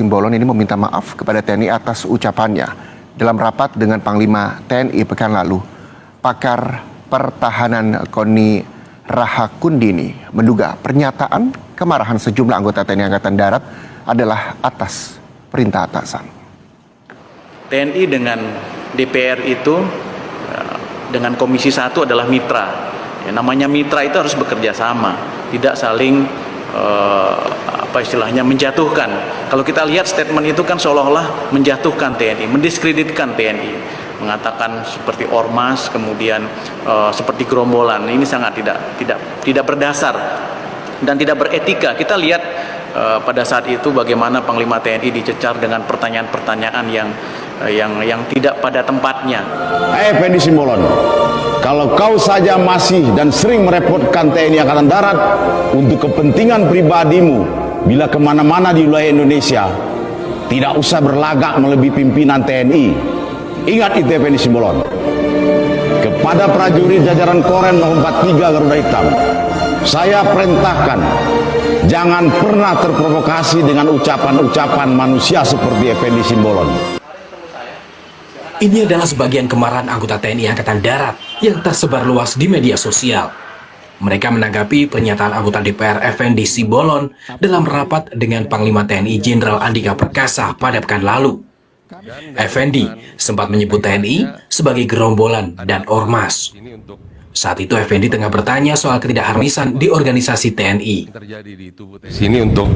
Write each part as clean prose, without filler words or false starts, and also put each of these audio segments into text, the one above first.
Simbolon ini meminta maaf kepada TNI atas ucapannya dalam rapat dengan Panglima TNI pekan lalu. Pakar Pertahanan Koni Rahakundini menduga pernyataan kemarahan sejumlah anggota TNI Angkatan Darat adalah atas perintah atasan. TNI dengan DPR itu dengan Komisi 1 adalah mitra. Ya, namanya mitra itu harus bekerja sama, tidak saling istilahnya menjatuhkan. Kalau kita lihat statement itu kan seolah-olah menjatuhkan TNI, mendiskreditkan TNI, mengatakan seperti ormas, kemudian seperti gerombolan. Ini sangat tidak berdasar dan tidak beretika. Kita lihat pada saat itu bagaimana Panglima TNI dicecar dengan pertanyaan-pertanyaan yang tidak pada tempatnya. Effendi Simbolon, kalau kau saja masih dan sering merepotkan TNI Angkatan Darat untuk kepentingan pribadimu bila kemana-mana di wilayah Indonesia, tidak usah berlagak melebihi pimpinan TNI. Ingat itu Effendi Simbolon. Kepada prajurit jajaran Korem 043 Garuda Hitam, saya perintahkan jangan pernah terprovokasi dengan ucapan-ucapan manusia seperti Effendi Simbolon. Ini adalah sebagian kemarahan anggota TNI Angkatan Darat yang tersebar luas di media sosial. Mereka menanggapi pernyataan anggota DPR Effendi Simbolon dalam rapat dengan Panglima TNI Jenderal Andika Perkasa pada pekan lalu. Effendi sempat menyebut TNI sebagai gerombolan dan ormas. Saat itu Effendi tengah bertanya soal ketidakharmonisan di organisasi TNI. Sini untuk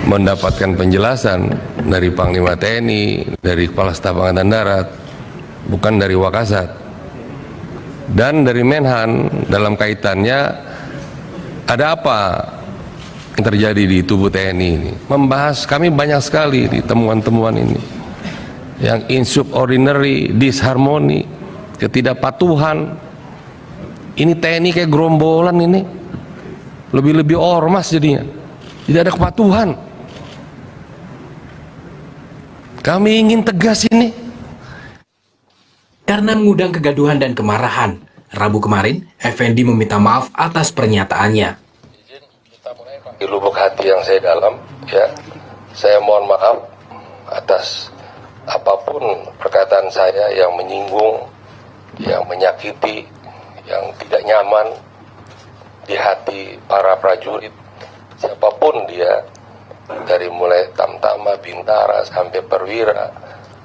mendapatkan penjelasan dari Panglima TNI, dari Kepala Staf Angkatan Darat, bukan dari Wakasat. Dan dari Menhan dalam kaitannya ada apa yang terjadi di tubuh TNI ini. Membahas kami banyak sekali di temuan-temuan ini. Yang insubordinary, disharmoni, ketidakpatuhan. Ini TNI kayak gerombolan ini. Lebih-lebih ormas jadinya. Tidak ada kepatuhan. Kami ingin tegas ini. Karena mengundang kegaduhan dan kemarahan, Rabu kemarin, Effendi meminta maaf atas pernyataannya. Di lubuk hati yang saya dalam, ya, saya mohon maaf atas apapun perkataan saya yang menyinggung, yang menyakiti, yang tidak nyaman di hati para prajurit, siapapun dia, dari mulai Tamtama, Bintara, sampai Perwira,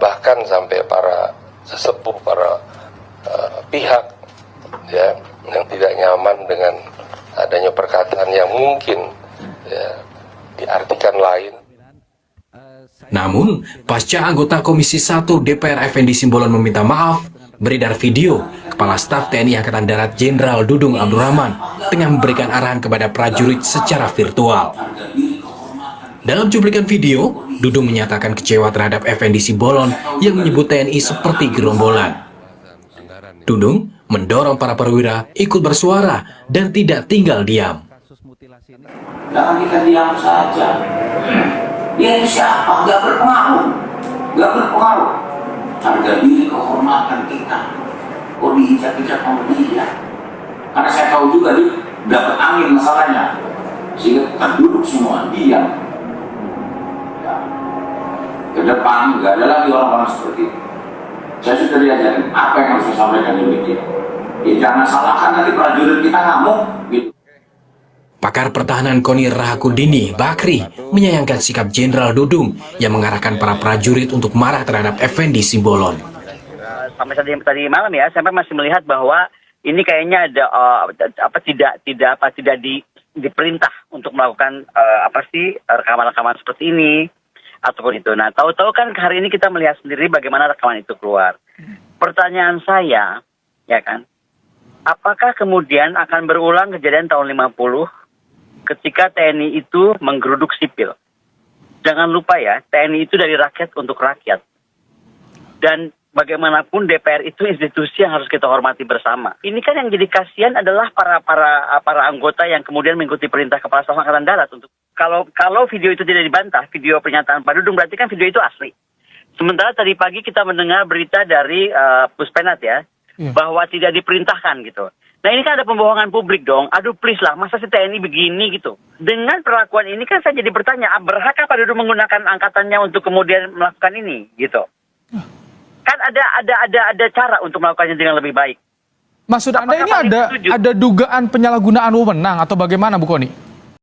bahkan sampai para sesepuh, para pihak ya yang tidak nyaman dengan adanya perkataan yang mungkin ya diartikan lain. Namun, pasca anggota Komisi 1 DPR Effendi Simbolon meminta maaf, beredar video Kepala Staf TNI Angkatan Darat Jenderal Dudung Abdurrahman tengah memberikan arahan kepada prajurit secara virtual. Dalam cuplikan video, Dudung menyatakan kecewa terhadap Effendi Simbolon yang menyebut TNI seperti gerombolan. Dudung mendorong para perwira ikut bersuara dan tidak tinggal diam. Jangan kita diam saja. Dia itu siapa? Gak berpengaruh. Gak berpengaruh. Harga diri kehormatan kita. Kok diinjak-injak sama dia? Karena saya tahu juga dia dapat angin masalahnya. Sehingga kita duduk semua diam. Ke depan nggak ada lagi orang-orang seperti itu. Saya sudah diajarin apa yang harus saya sampaikan di media. Ya, jangan salahkan nanti prajurit kita ngamuk. Gitu. Pakar Pertahanan Koni Rahakundini, Bakri, menyayangkan sikap Jenderal Dudung yang mengarahkan para prajurit untuk marah terhadap Effendi Simbolon. Sampai tadi malam ya, sampai masih melihat bahwa ini kayaknya ada tidak diperintah untuk melakukan rekaman-rekaman seperti ini. Ataupun itu. Nah, tahu-tahu kan hari ini kita melihat sendiri bagaimana rekaman itu keluar. Pertanyaan saya, ya kan, apakah kemudian akan berulang kejadian tahun 50 ketika TNI itu menggeruduk sipil? Jangan lupa ya, TNI itu dari rakyat untuk rakyat. Dan bagaimanapun DPR itu institusi yang harus kita hormati bersama. Ini kan yang jadi kasihan adalah para anggota yang kemudian mengikuti perintah Kepala Staf Angkatan Darat untuk kalau video itu tidak dibantah, video pernyataan Pak Dudung, berarti kan video itu asli. Sementara tadi pagi kita mendengar berita dari Puspenat ya, bahwa tidak diperintahkan gitu. Nah ini kan ada pembohongan publik dong. Aduh please lah, masa si TNI begini gitu. Dengan perlakuan ini kan saya jadi bertanya, berhak apa Dodo menggunakan angkatannya untuk kemudian melakukan ini gitu? Kan ada cara untuk melakukannya dengan lebih baik. Maksud Anda Apakah ini Pak Anies setuju? ada dugaan penyalahgunaan wewenang atau bagaimana Bu Kony?